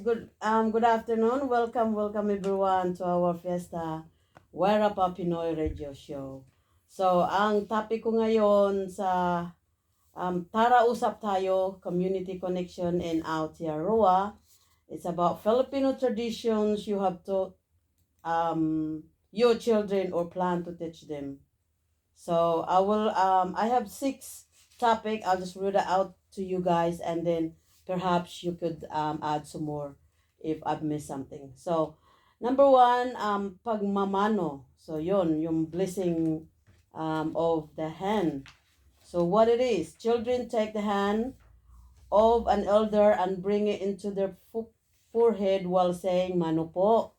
Good afternoon. Welcome everyone to our Fiesta Where Pa Pinoy Radio Show. So, ang topic ko ngayon sa Tara Usap Tayo, Community Connection in Aotearoa. It's about Filipino traditions you have taught your children or plan to teach them. So, I have six topic. I'll just read it out to you guys and then perhaps you could add some more if I've missed something. So, number one, pagmamano. So, yung blessing of the hand. So, what it is, children take the hand of an elder and bring it into their forehead while saying, Mano po.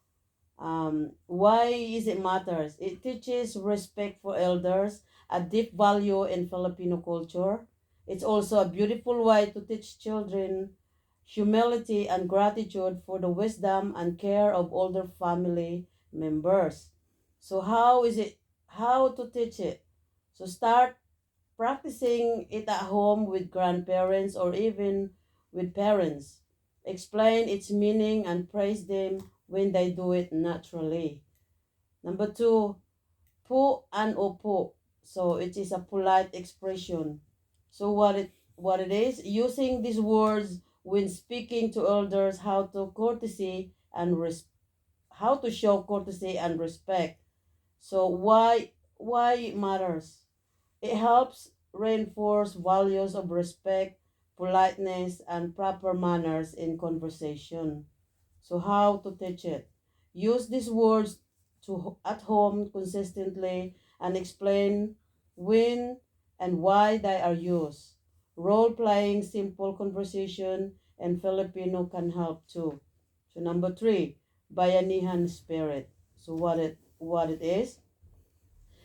Why is it matters? It teaches respect for elders, a deep value in Filipino culture. It's also a beautiful way to teach children humility and gratitude for the wisdom and care of older family members. So how to teach it? So start practicing it at home with grandparents or even with parents. Explain its meaning and praise them when they do it naturally. Number two, po and opo. So it is a polite expression. So what it is, using these words when speaking to elders, how to show courtesy and respect. So why it matters? It helps reinforce values of respect, politeness, and proper manners in conversation. So how to teach it? Use these words at home consistently and explain when and why they are used. Role playing simple conversation in Filipino can help too. So number three, bayanihan spirit. So what it is?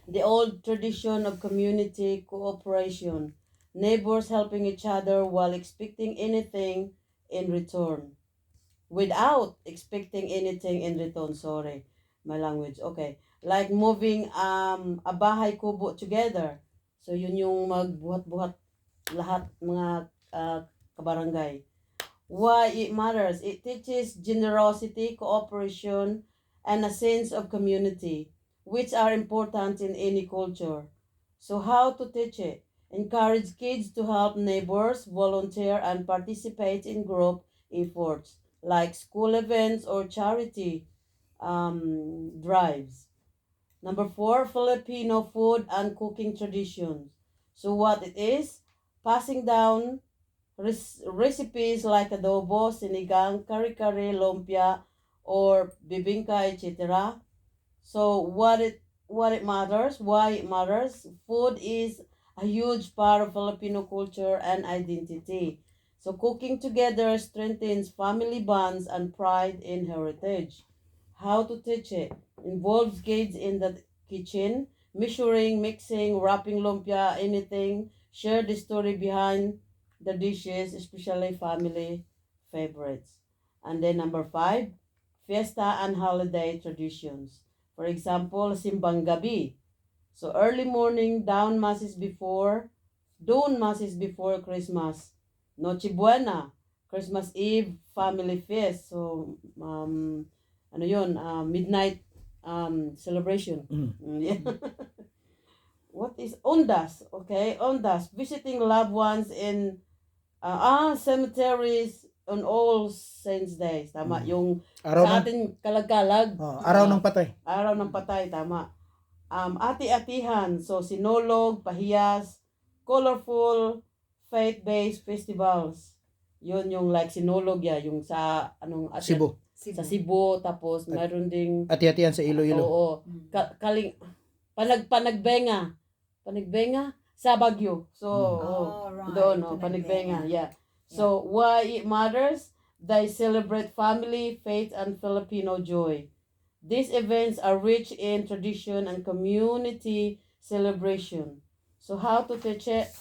The old tradition of community cooperation, neighbors helping each other while expecting anything in return. Without expecting anything in return, sorry, my language. Okay. Like moving a bahay kubo together. So yun yung magbuhat-buhat lahat mga kabarangay. Why it matters? It teaches generosity, cooperation, and a sense of community, which are important in any culture. So, how to teach it? Encourage kids to help neighbors, volunteer, and participate in group efforts like school events or charity drives. Number four, Filipino food and cooking traditions. So, what it is? Passing down recipes like adobo, sinigang, kare-kare, lumpia, or bibingka, etc. So what it matters, why it matters, food is a huge part of Filipino culture and identity. So cooking together strengthens family bonds and pride in heritage. How to teach it? Involves kids in the kitchen, measuring, mixing, wrapping lumpia, anything. Share the story behind the dishes, especially family favorites. And then number five, fiesta and holiday traditions. For example, simbang gabi. So early morning dawn masses before Christmas. Noche Buena, Christmas Eve, family feast. So midnight celebration. Yeah. What is Ondas? Okay, Ondas, visiting loved ones in cemeteries on All Saints Days. Tama, yung Araw sa ng atin kalagalag. araw ng patay. Araw ng patay, tama. Ati-atihan, so sinulog, pahiyas, colorful, faith-based festivals. Yun yung like sinulog yung sa Cebu. sa Cebu, tapos mayroon ding Ati-atihan sa Iloilo. oo, panagbenga sa Baguio. So right. doon panagbenga, yeah. So why it matters? They celebrate family, faith, and Filipino joy. These events are rich in tradition and community celebration. So how to teach it?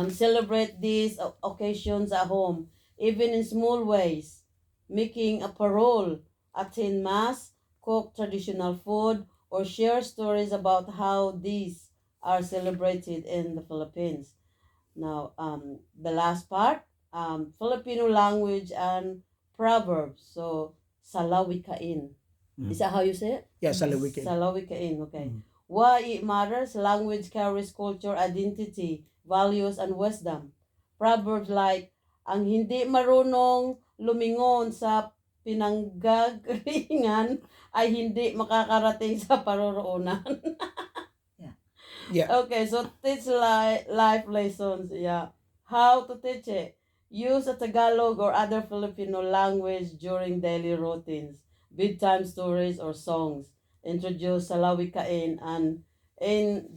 Celebrate these occasions at home, even in small ways, making a parole, attend mass, cook traditional food, or share stories about how these are celebrated in the Philippines. Now, the last part, Filipino language and Proverbs. So, salawikain. Mm. Is that how you say it? Yeah, sa weekend. Salawikain, okay. Mm. Why it matters? Language carries culture, identity, values, and wisdom. Proverbs like, ang hindi marunong lumingon sa pinanggagalingan ay hindi makakarating sa paroroonan. Yeah. Okay, so teach life lessons. Yeah. How to teach it? Use a Tagalog or other Filipino language during daily routines, bedtime stories or songs. Introduce salawikain and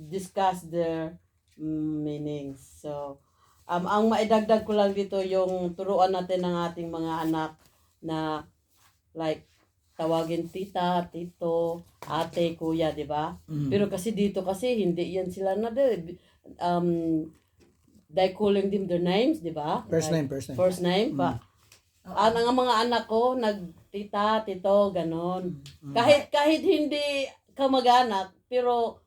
discuss their meanings. So, ang maidagdag ko lang dito yung turuan natin ng ating mga anak na like tawagin tita, tito, ate, kuya, di ba? Mm. Pero kasi dito kasi hindi yan sila na they calling them their names, di ba? First Like, name, first name. First name pa. Ang mga anak ko nagtita, tito, ganon. Kahit hindi kamag-anak, pero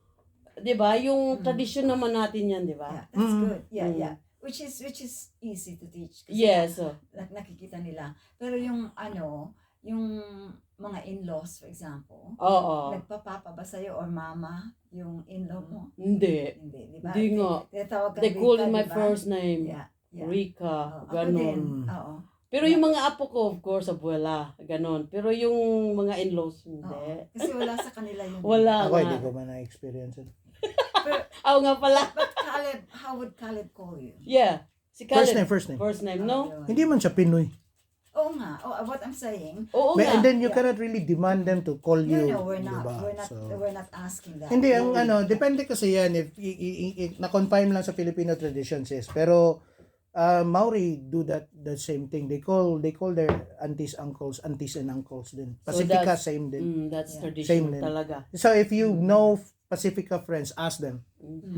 'di ba, yung tradisyon naman natin 'yan, 'di ba? Yeah, that's Mm. good. Yeah, Mm. yeah. Which is easy to teach. Kasi Yes. nakikita nila. Pero yung yung mga in-laws, for example, Oo. nagpapapa ba sa'yo or mama yung in-law mo? Hindi. Hindi, di ba? Hindi nga. Tinatawag kang They call Rika, my di ba? first name, Yeah, yeah. Rika, Oh, ako din. ganon. Oo. Pero yung mga apo ko, of course, abuela, ganon. Pero yung mga in-laws, Oo. hindi. Kasi wala sa kanila yun. Wala Ako, nga. hindi ko man na-experience yun. Pero, Oo nga pala. but Caleb, how would Caleb call you? Yeah. Si First Caleb. name, first name. First name, no? Yun. Hindi man siya Pinoy. Oo nga. Oh, what I'm saying, Oo But, nga. and then you Yeah. cannot really demand them to call you. no, we're not. diba? So, We're not asking that. hindi, ang depende kasi yan. If na-confine lang sa Filipino traditions is. Pero, Maori do the same thing. They call their aunties and uncles din. So Pacifica, that's- same din. That's Yeah. tradition Same din. talaga. So, if you know Pacifica friends, ask them.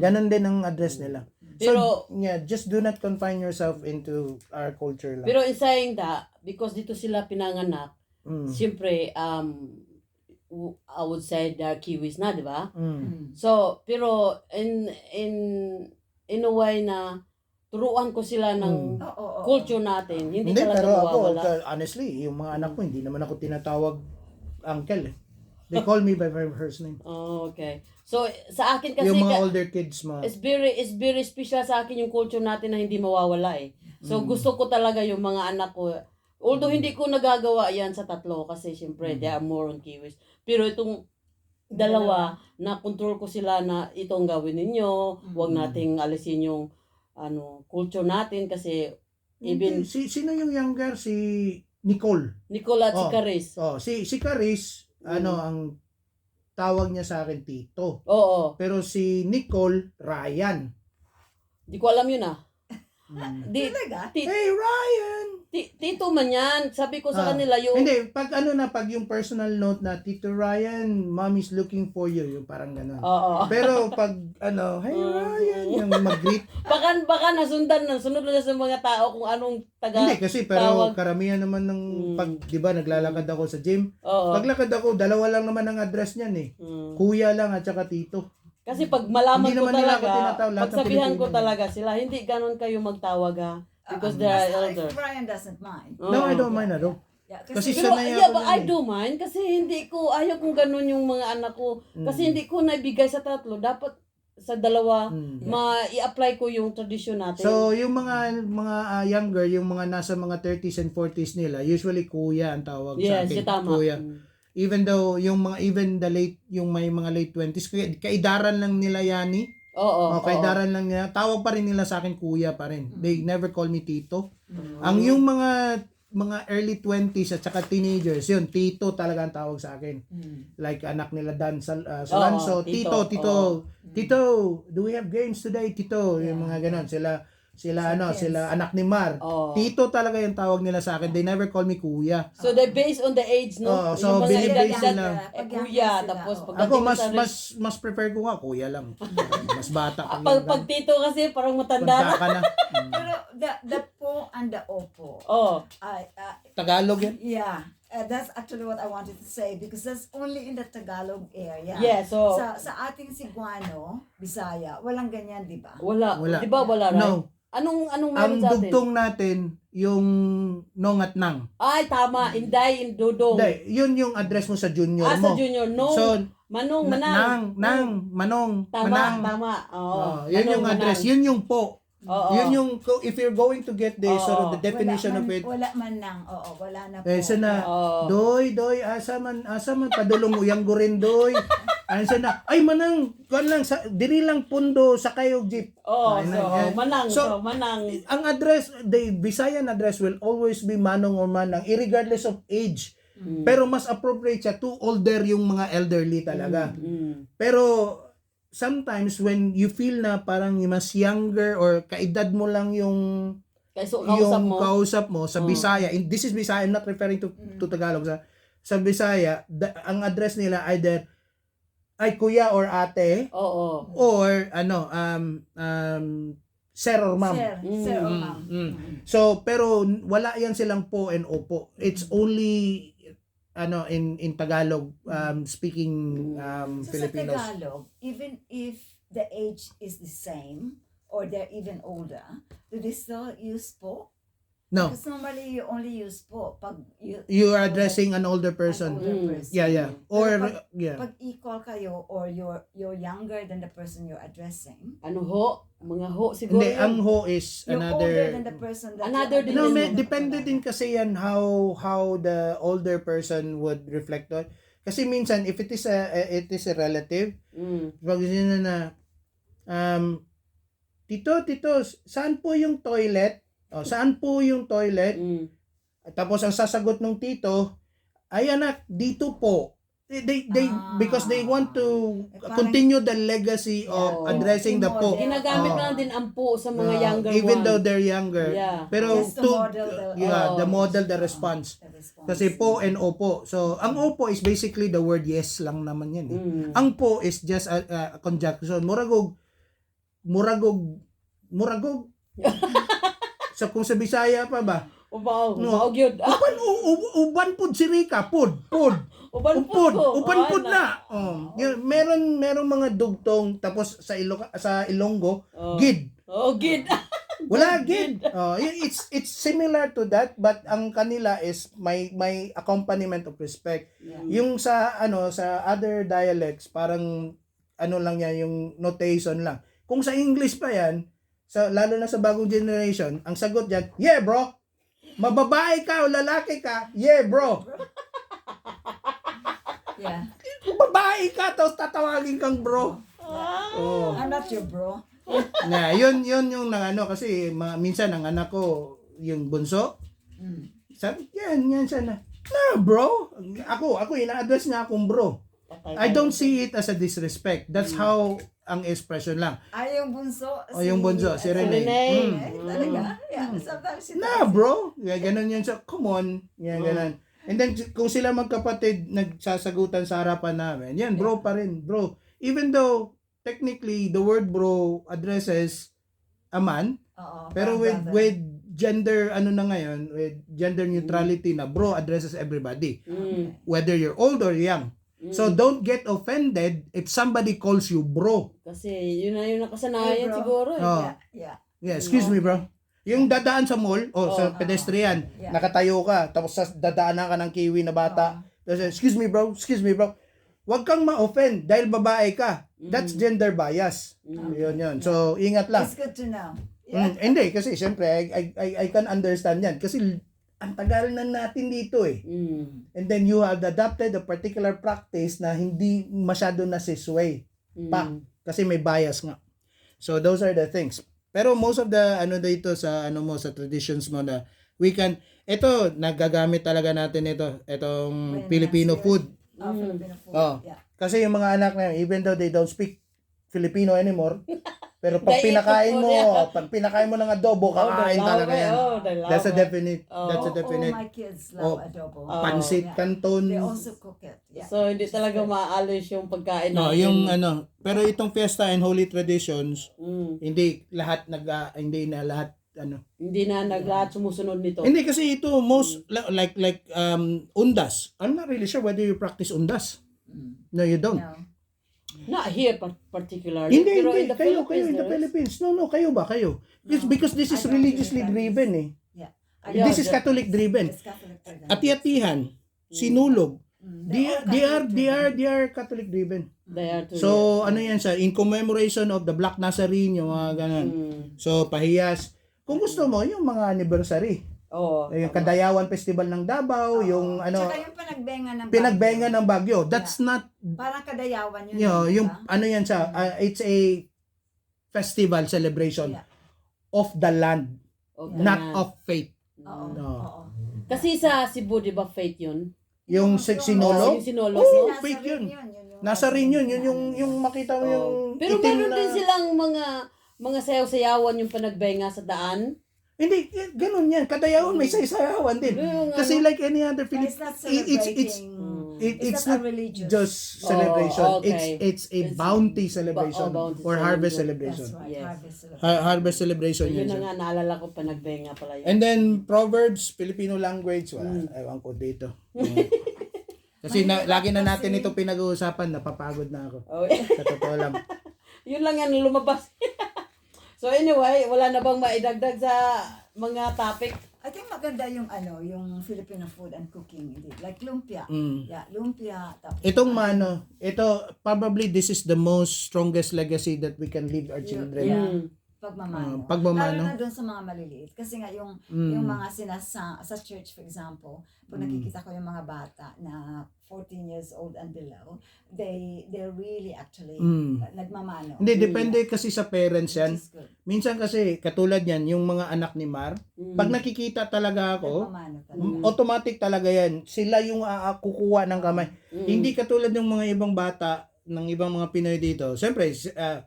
Ganon din ang address nila. Pero- So, yeah, just do not confine yourself into our culture lang. Pero in saying that, because dito sila pinanganak, Mm. siyempre, I would say they're Kiwis na, di ba? Mm. So, pero in a way na turuan ko sila ng Oo. culture natin, hindi Hindi, talaga pero ako, mawawala. honestly, yung mga anak ko, hindi naman ako tinatawag uncle eh. They call me by my first name. Oh, okay. So, sa akin kasi, Yung mga older kids, it's very special sa akin yung culture natin na hindi mawawala eh. So, gusto ko talaga yung mga anak ko, although hindi ko nagagawa yan sa tatlo kasi syempre, they are more on Kiwis. Pero itong dalawa, na control ko sila na itong gawin ninyo, huwag nating alisin yung culture natin kasi even Sino yung younger? Si Nicole. Nicola at si Oh. Caris. Oh, si Caris, ang tawag niya sa akin Tito. Oo. Pero si Nicole, Ryan. Di ko alam yun ah. Di, Talaga? Hey, Ryan! tito man yan. Sabi ko sa Ah. kanila yung... Hindi, pag yung personal note na, Tito Ryan, Mommy's looking for you, yung parang gano'n. Oo. Pero pag, hey Ryan, yung mag-greet. Baka sunod na sa mga tao kung anong Hindi, kasi pero tawag. karamihan naman ng, pag, di ba, naglalakad ako sa gym, Oo. paglakad ako, dalawa lang naman ang address niyan eh. Mm. Kuya lang at saka tito. Kasi pag malaman Hindi ko naman nila ako talaga, tinatawag, lahat ng pagsabihan ko Pilipino. talaga sila, hindi ganon kayo magtawag ha. Because they are elder. Brian doesn't mind. No, I don't mind at all. Yeah, Kasi Pero sanay yeah, ako but dyan I eh. do mind kasi ayaw kong ganun yung mga anak ko. Kasi hindi ko naibigay sa tatlo. Dapat sa dalawa, i-apply ko yung tradisyon natin. So, yung mga younger, yung mga nasa mga 30s and 40s nila, usually kuya ang tawag sa yes, akin. yung tama. Kuya. Even though even the late, yung may mga late 20s, kaidaran lang nila yani. Oo. Kaidaran lang nila. Tawag pa rin nila sa akin kuya pa rin. They never call me tito. Ang yung mga early 20s at saka teenagers, yun, tito talaga ang tawag sa akin. Like anak nila Dan Salanso, tito. Tito, do we have games today, Tito? Yung mga ganon, sila anak ni Mar. Oo. Tito talaga yung tawag nila sa akin. They never call me kuya. So they based on the age, no? Oo, so Yung mga binibase edad- nila. kuya, tapos Oo. pagdating Ako mo sa mas prefer ko nga kuya lang. Mas bata pa. pag tito kasi parang matanda na. ka na. Pero the po and the opo, Oh. Tagalog yan. yeah, that's actually what I wanted to say because that's only in the Tagalog area. Yeah, so Sa ating Cebuano, Bisaya, walang ganyan, di ba? wala. Wala. Di ba wala, right? No. Anong Ang meron sa atin? dugtong natin, yung nong at nang. Ay, tama. Inday, indudong. Hindi, yun yung address mo sa junior Sa mo. junior. No. So, Manong, manang. manong, Tama, manang. tama. Oo. Yun Manong, yung address, manang. yun yung po. Oo. Yun yung, if you're going to get this, sort of the Oo. definition of it, Wala man lang. Oo, wala na po. eh, sa na, Oo. doy, asa man, padulong uyang gurin, doy. Ano sa na, ay manang, kuan lang, diri lang pundo, sa kayog jeep. Oo, Ay, so, yan. manang. So, So, manang. Ang address, the Visayan address will always be manong or manang, irregardless of age. Pero mas appropriate siya to older yung mga elderly talaga. Pero sometimes when you feel na parang mas younger or kaedad mo lang yung Kayso, kausap mo. kausap mo sa Bisaya, this is Bisaya, I'm not referring to Tagalog, sa Bisaya, ang address nila either ay kuya or ate Oo. or sir or ma'am. Sir or ma'am. So pero wala yan silang po and opo. It's only in Tagalog speaking So Filipinos. sa Tagalog, even if the age is the same or they're even older, do they still use po? No, Because normally you only use po pag you are addressing an older person. An older person. Yeah. Or Pero yeah. Pag equal kayo or you're younger than the person you're addressing, Ano ho? Mga ho siguro. Hindi, yun. ang ho is you're older another. than the person that Another you're No, addressing. depende din kasi yan how the older person would reflect on. Kasi minsan if it is a relative, pag yun na tito, saan po yung toilet? O, saan po yung toilet? Tapos ang sasagot ng tito, ay anak, dito po. They because they want to continue the legacy of Yeah. addressing the po. Ginagamit Oo. na lang din ang po sa mga younger Even one. though they're younger. Yeah. Pero Just to model the model, the response. the response. Kasi po and opo. So, ang opo is basically the word yes lang naman yan. Eh. Mm. Ang po is just a conjunction. Muragog. So, kung sa Bisaya pa ba? Ubaw. No. Ubaw gyud. Uban pud si Rika. Pud. Uban Upod. po. Upan pud na. Yun, meron mga dugtong tapos sa Ilonggo, gid. Oh, gid. Wala gid. It's similar to that but ang kanila is may accompaniment of respect. Yeah. Yung sa other dialects parang lang yan yung notation lang. Kung sa English pa yan, lalo na sa bagong generation, ang sagot diyan, yeah bro. Mababae ka o lalaki ka, yeah bro. Yeah. Babae ka tapos tatawagin kang bro. Oh. I'm not your bro. Na, yun yung kasi minsan ang anak ko yung bunso. Sabi, yan siya na. Na, bro. Ako ina-address niya akong bro. I don't see it as a disrespect. That's how ang expression lang. Yung bunso. Yung bunso, si Rene. Talaga? Yeah. Sometimes she Na, bro. Ganun yun siya. Come on. Yan, ganun. And then, kung sila magkapatid nagsasagutan sa harapan namin, yan, bro pa rin, bro. Even though, technically, the word bro addresses a man, pero with gender, with gender neutrality na bro addresses everybody. Whether you're old or young. So, don't get offended if somebody calls you bro. Kasi yun na kasanayan Hey, bro. siguro. Oh. Yeah. Yeah, excuse me, bro. Yung dadaan sa mall, sa pedestrian, Yeah. nakatayo ka, tapos dadaanan ka ng kiwi na bata. Tapos, excuse me, bro. Huwag kang ma-offend dahil babae ka. That's gender bias. Yun. So, ingat lang. It's good to know. Yeah. Hindi, kasi syempre, I can understand yan. Kasi, ang tagal na natin dito eh. And then, you have adopted a particular practice na hindi masyado nasisway pa. Kasi may bias nga. So, those are the things. Pero most of the dito sa sa traditions mo na we can nagagamit talaga natin itong Filipino food. Filipino food. Yeah. Kasi yung mga anak na even though they don't speak Filipino anymore, pero pag pinakain mo ng adobo, kakain talaga yan. That's a definite. All my kids love adobo. Pansit Canton. They also cook it. Yeah. So, hindi talaga maalis yung pagkain No, natin. yung pero itong fiesta and holy traditions, hindi na lahat Hindi na naglahat sumusunod nito. Hindi kasi ito most like undas. I'm not really sure whether you practice undas. No, you don't. No. Not here particularly, Hindi, pero hindi. in the Kayo Philippines. in the there is. Philippines. No, kayo ba? Kayo. It's No, because this is I don't religiously really practice. driven eh. Yeah. Yeah, This is the- Catholic driven. It's Catholic driven. Ati-atihan, sinulog. They're all Catholic driven. They are Catholic driven. They are too. So, ano yan siya, in commemoration of the Black Nazarene, yung mga ganun. So, pahiyas. Kung gusto mo, yung mga anniversary. Oo. Yung Kadayawan Festival ng Davao, yung ano, Tsaka yung panagbenga ng pinagbenga ng Bagyo. That's not, Parang Kadayawan yun. you know, di yung ba? ano yan siya, it's a festival celebration Yeah. of the land, Of not the- of faith. Oo. No. Oo. Kasi sa Cebu, di ba, faith yun? Yung sinulog, Yung sinulog. Oo, no? Nasa faith yun. yung nasa rin yun, yung makita mo yung Pero itim meron na- din silang mga sayaw-sayawan yung panagbenga sa daan. Hindi, ganun yan. Kadayawan may sayawan din. Yung Kasi ano, like any other It's Philippine, not it's celebrating. it's It's not not a religious. just celebration. Oh, okay. It's a It's- bounty celebration bounty or harvest celebration. celebration. That's right. Yes. Harvest celebration. Harvest celebration So, yun yun na siya. nga, naalala ko panagbenga pala yun. And then Proverbs, Filipino language, ewan ko dito. Kasi lagi na natin ito pinag-uusapan, napapagod na ako. Oh, Sa totoo lang. yun lang yan, lumabas. So anyway, wala na bang maidagdag sa mga topic? I think maganda yung yung Filipino food and cooking. Indeed. Like lumpia. Mm. Yeah, lumpia. Tapos, Itong ito, probably this is the most strongest legacy that we can leave our children. Yeah. Mm. Pagmamano. Pagmamano. Lalo na doon sa mga maliliit. Kasi nga yung mga sa church, for example, pag nakikita ko yung mga bata na 14 years old and below, they're really actually nagmamano. Hindi, depende kasi sa parents yan. Which is good. Minsan kasi, katulad yan, yung mga anak ni Mar, pag nakikita talaga ako, Nagmamano talaga. automatic talaga yan. Sila yung kukuha ng kamay. Hindi katulad ng mga ibang bata, ng ibang mga Pinoy dito. Siyempre,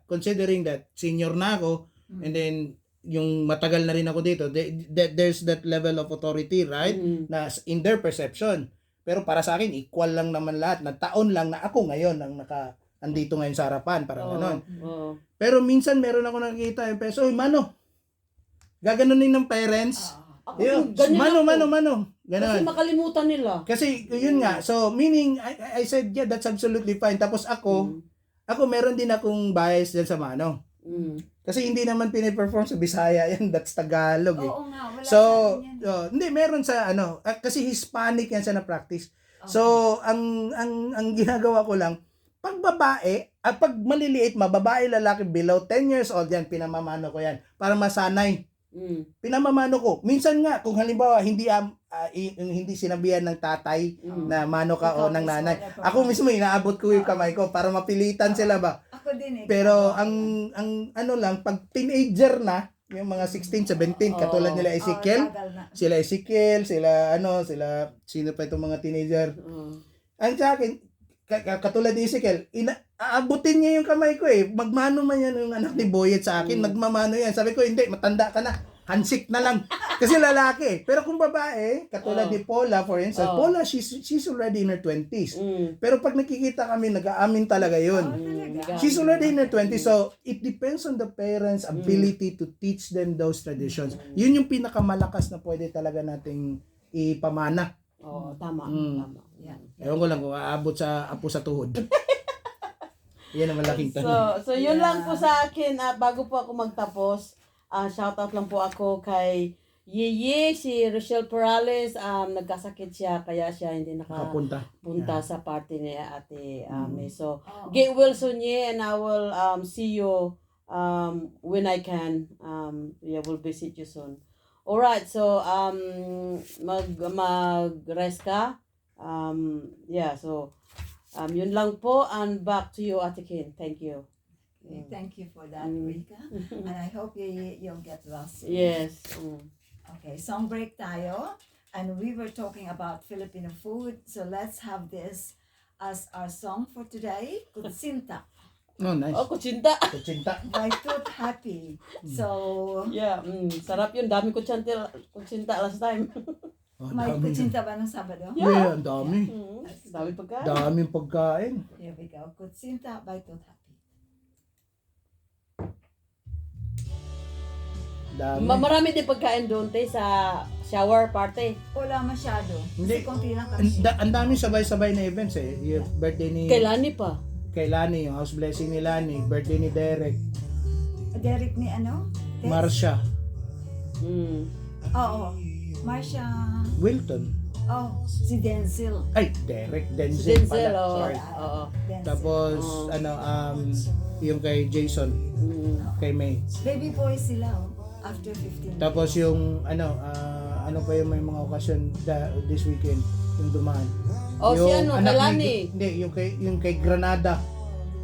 considering that senior na ako, and then yung matagal na rin ako dito, there's that level of authority, right? Na in their perception. Pero para sa akin, equal lang naman lahat. Na taon lang na ako ngayon ang andito ngayon sa harapan, parang ganon. Oo. Pero minsan meron ako nakikita yung peso, mano, gaganunin ng parents. Ako, Yun, ganyan ako. mano. Kasi Ganon. makalimutan nila. Kasi yun nga, so meaning, I said, yeah, that's absolutely fine. Tapos ako meron din akong bias dyan sa mano. Kasi hindi naman piniperform sa Bisaya yan, that's Tagalog eh. Oo nga, wala So, sa akin yan. hindi meron sa kasi Hispanic yan siya na practice. So, ang ginagawa ko lang pag babae, at pag maliliit, mababae, lalaki below 10 years old yan, pinamamano ko yan para masanay. Pinamamano ko. Minsan nga kung halimbawa hindi sinabihan ng tatay na mano ka o ng nanay. Ako mismo inaabot ko yung kamay ko para mapilitan sila ba. Ako din eh. Pero ang ano lang pag teenager na, yung mga 16, 17 katulad nila Ezekiel, tagal na. sila sino pa itong mga teenager. Ang sa akin katulad ni Ezekiel, aabutin niya yung kamay ko eh. Magmano man yan yung anak ni Boyet sa akin, magmamano yan. Sabi ko, hindi, matanda ka na. Hansik na lang. Kasi lalaki. Pero kung babae, katulad ni Paula, for instance, Paula, she's already in her 20s. Pero pag nakikita kami, nag-aamin talaga yun. She's already in her 20s. So, it depends on the parents' ability to teach them those traditions. Yun yung pinakamalakas na pwede talaga nating ipamana. Oo, tama. Yeah. Ewan ko lang kung aabot sa apo sa tuhod. Yan ang malaking tanong. So yun lang po sa akin. At bago po ako magtapos, shoutout lang po ako kay Yeye, si Rochelle Perales. Nagkasakit siya, kaya siya hindi Nakapunta. punta sa party ni Ate Ame. So, get well soon, Ye, and I will see you when I can. We'll visit you soon. Alright, so mag-rest ka. So yun lang po, and back to you, Ate Kin. Thank you. Okay, thank you for that, Rika. And I hope you'll get well soon. Yes. Okay, song break tayo. And we were talking about Filipino food. So let's have this as our song for today. Kutsinta. Oh, nice. Oh, kutsinta. Kutsinta. By Tooth Happy. So, Yeah, sarap yun. Dami kutsinta last time. Oh, may dami. kutsinta ba nung Sabado? Yeah, ang dami. Dami pagkain. Daming pagkain. Here we go. Kutsinta by Tooth Happy. Dami. Marami din pagkain doon, te, sa shower party. Wala masyado. Hindi. Kasi konti lang kasi. Ang dami sabay-sabay na events eh. Yung birthday ni... Kailani pa. kay Lani, yung house blessing ni Lani, birthday ni Derek, Derek ni ano? Des? Marcia, Mm. Oo. Marcia. Wilton. Oh, si Denzel. Ay, Derek, Si Denzel Denzel, pala. oo. Sorry. Oo. Denzel. Tapos, Oo. yung kay Jason, Mm. kay May. Baby boy sila, after 15 Tapos years. yung, ano pa yung may mga okasyon this weekend, yung dumaan. Oh, si ano, anak Kalani. Hindi, yung kay Granada.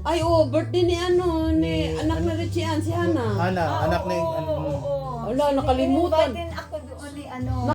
Ay, birthday ni ano, ni anak na Richie Ann, si Hana. Ana, anak na yung, Oo. Wala, nakalimutan. Invite din ako doon ni ano.